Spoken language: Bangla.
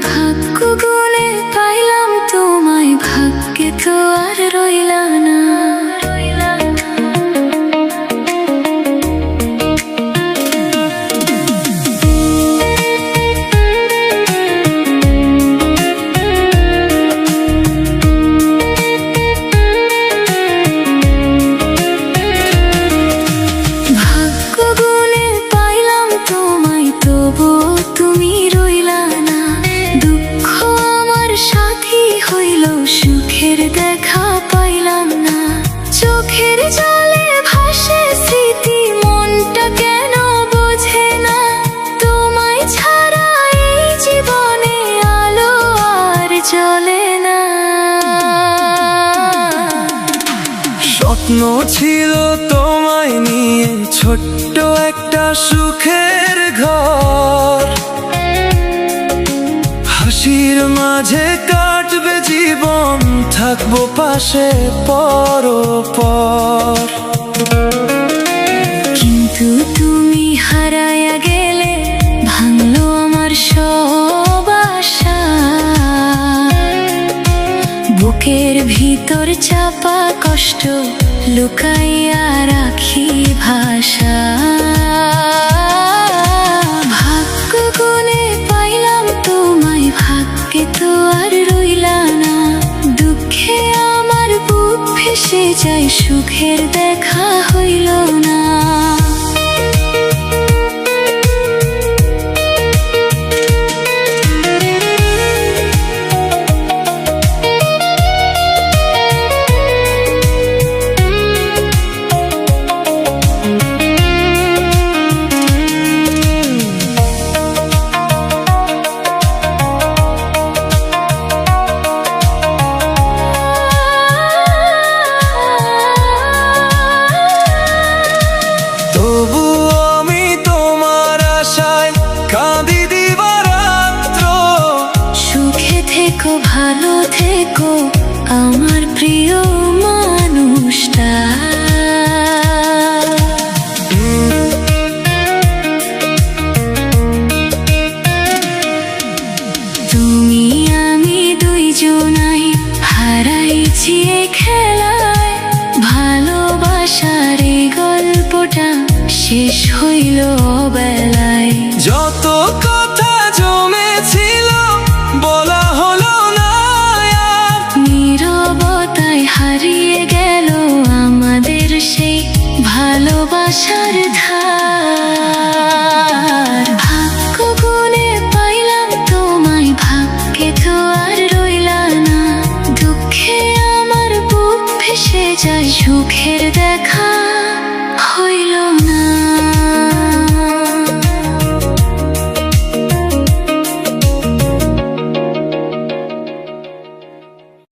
ভাগ্য গুনে পাইলাম তোমায়, ভাগ্যে তো আর রইলা না। ভাগ্য গুনে পাইলাম তোমায়, তবুও তুমি রইলা না। দুঃখ আমার সাথী হইল, সুখের দেখা পাইলাম না। চোখের জলে ভাসে স্মৃতি, মনটা কেন বোঝে না। তোমায় ছাড়া এই জীবনে আলো আর জ্বলে না। স্বপ্ন ছিল তোমায় নিয়ে ছোট্ট একটা সুখের ঘর, হাসির মাঝে কাটবে জীবন, থাকবো পাশে পরপর। কিন্তু তুমি হারায়া গেলে, ভাঙলো আমার সব আশা। বুকের ভিতর চাপা কষ্ট, লুকাইয়া রাখি ভাষা। ভাগ্য গুনে পাইলাম তোমায়, ভাগ্যে তো আর রইলা না। দুঃখে আমার বুক ভেসে যায়, সুখের দেখা হইল না। ভালো থেকো আমার প্রিয় মানুষটা। তুমি আমি দুইজনাই হারাইছি এই খেলায়। ভালোবাসার এই গল্পটা শেষ হইল অবেলায়। যত কথা জমেছিল বলা হলো না, নীরবতায় হারিয়ে গেল আমাদের সেই ভালোবাসার ধার। ভাগ্য গুনে পাইলাম তোমায়, ভাগ্যে তো আর রইলা না। দুঃখে আমার বুক ভেসে যায়, সুখের দেখা হইল না।